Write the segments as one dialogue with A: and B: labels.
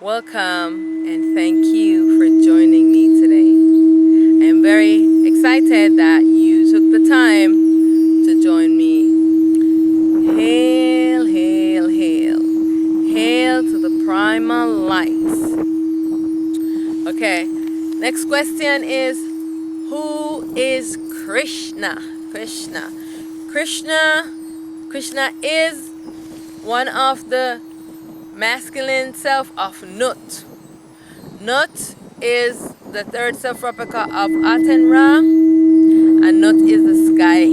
A: Welcome and thank you for joining me today. I am very excited that you took the time to join me. Hail, hail, hail. Hail to the primal lights. Okay, next question is, who is Krishna? Krishna is one of the masculine self of Nut. Nut is the third self-replica of Aten Ra, and Nut is the sky.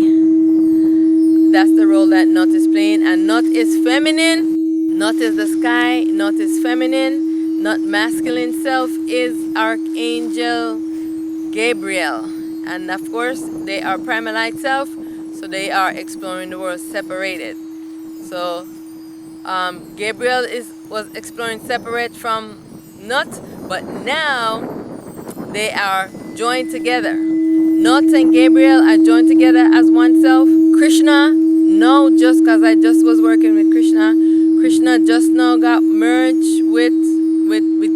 A: That's the role that Nut is playing, and Nut is feminine. Nut is the sky, Nut is feminine. Nut masculine self is Archangel Gabriel, and of course they are primal light self, so they are exploring the world separated. So Gabriel was exploring separate from Nut, but now they are joined together. Nut and Gabriel are joined together as one self. Krishna, no, just because I just was working with Krishna just now got merged with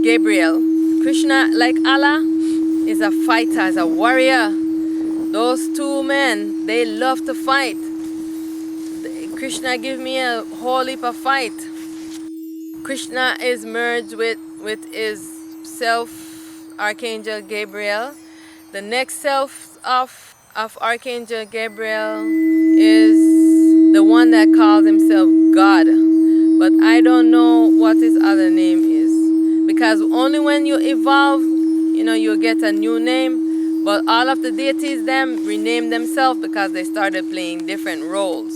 A: Gabriel. Krishna, like Allah, is a fighter, is a warrior. Those two men, they love to fight. Krishna give me a whole heap of fight. Krishna is merged with his self, Archangel Gabriel. The next self of Archangel Gabriel is the one that calls himself God. But I don't know what his other name is. Because only when you evolve, you get a new name. But all of the deities, them rename themselves because they started playing different roles.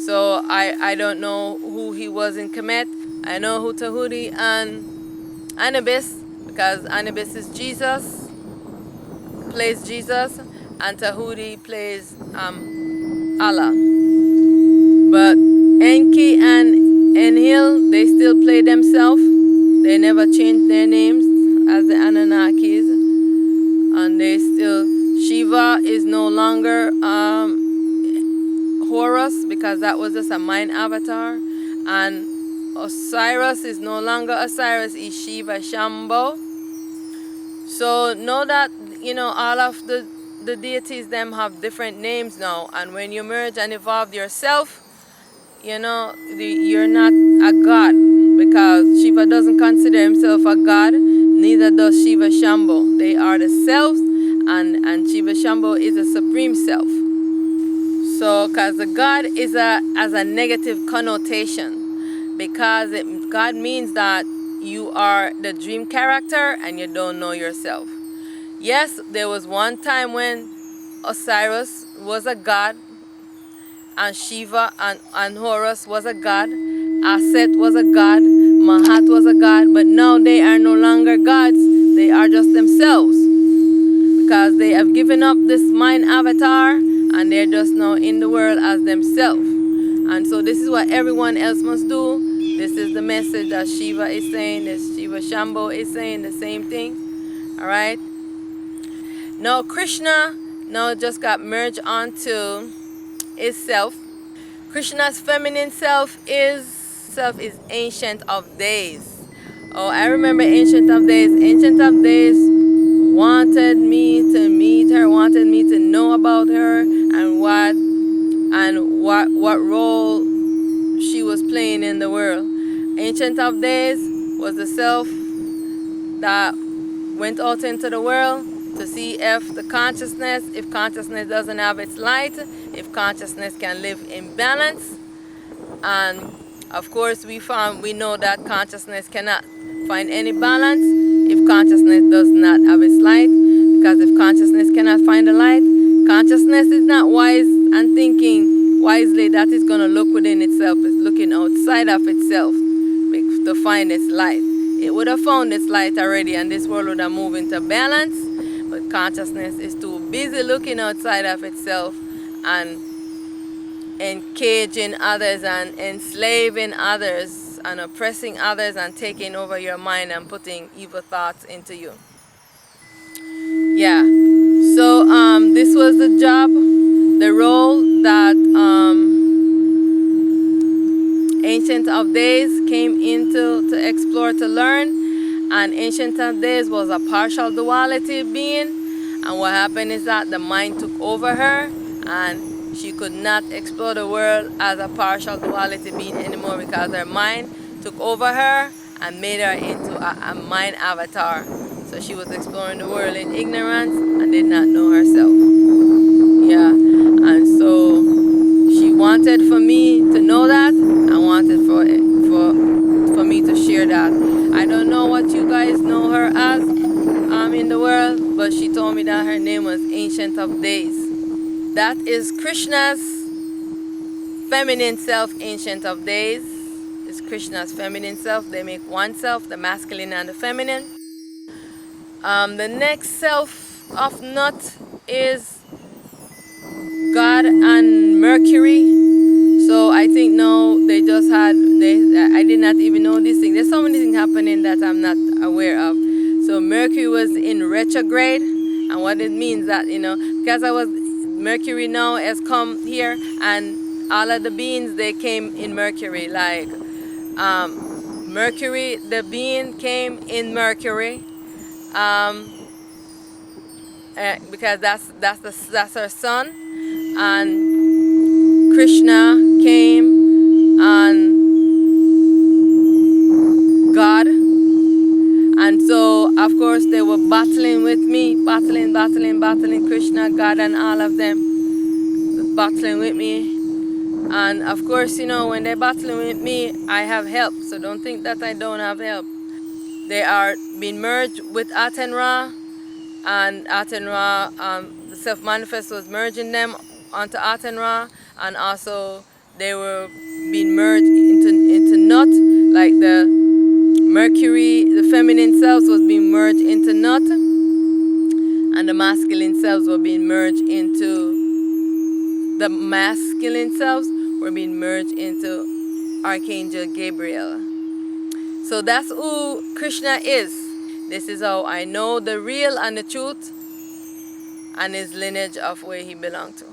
A: So I don't know who he was in Kemet. I know who Tahuti and Anubis, because Anubis is Jesus, plays Jesus, and Tahuti plays Allah. But Enki and Enlil, they still play themselves. They never changed their names as the Anunnakis. And they still, Shiva is no longer Horus, because that was just a mind avatar. And Osiris is no longer Osiris, is Shiva Shambho. So know that, all of the deities, them have different names now. And when you merge and evolve yourself, you're not a god, because Shiva doesn't consider himself a god, neither does Shiva Shambho. They are the selves, and Shiva Shambho is a supreme self. So, because the God is as a negative connotation, because God means that you are the dream character and you don't know yourself. Yes, there was one time when Osiris was a god, and Shiva and Horus was a god, Auset was a god, Mahat was a god, but now they are no longer gods, they are just themselves. Because they have given up this mind avatar, and they're just now in the world as themselves. And so this is what everyone else must do. This is the message that Shiva is saying, that Shiva Shambho is saying the same thing. Alright? Now Krishna now just got merged onto his self. Krishna's feminine self is Ancient of Days. Oh, I remember Ancient of Days. Ancient of Days wanted me to meet her, wanted me to know about her and what role she was playing in the world. Ancient of Days was the self that went out into the world to see if consciousness doesn't have its light, if consciousness can live in balance. And of course we know that consciousness cannot find any balance if consciousness does not have its light, because if consciousness cannot find the light, consciousness is not wise and thinking wisely that it's going to look within itself. It's looking outside of itself to find its light. It would have found its light already, and this world would have moved into balance, but consciousness is too busy looking outside of itself and encaging others and enslaving others and oppressing others and taking over your mind and putting evil thoughts into you. Yeah. So this was the job, the role that Ancient of Days came into to explore, to learn. And Ancient of Days was a partial duality being. And what happened is that the mind took over her, and she could not explore the world as a partial duality being anymore because her mind took over her and made her into a mind avatar. So she was exploring the world in ignorance and did not know herself. Yeah. And so she wanted for me to know that. I wanted for me to share that. I don't know what you guys know her as in the world, but she told me that her name was Ancient of Days. That is Krishna's feminine self. Ancient of Days is Krishna's feminine self. They make one self, the masculine and the feminine. The next self of Nut is God and Mercury. So I think no, they just had I did not even know this thing. There's so many things happening that I'm not aware of. So Mercury was in retrograde, and what it means that because Mercury now has come here, and all of the beings they came in Mercury. Like Mercury, the being came in Mercury, um, because that's her sun, and Krishna came on God. And so, of course, they were battling with me, battling, Krishna, God, and all of them, battling with me. And of course, when they're battling with me, I have help. So don't think that I don't have help. They are being merged with Aten Ra, and Aten Ra, the self-manifest was merging them onto Aten Ra, and also they were being merged into Nut, like the Mercury, the feminine selves was being merged into Nut, and the masculine selves were being merged into the masculine selves were being merged into Archangel Gabriel. So that's who Krishna is. This is how I know the real and the truth and his lineage of where he belonged to.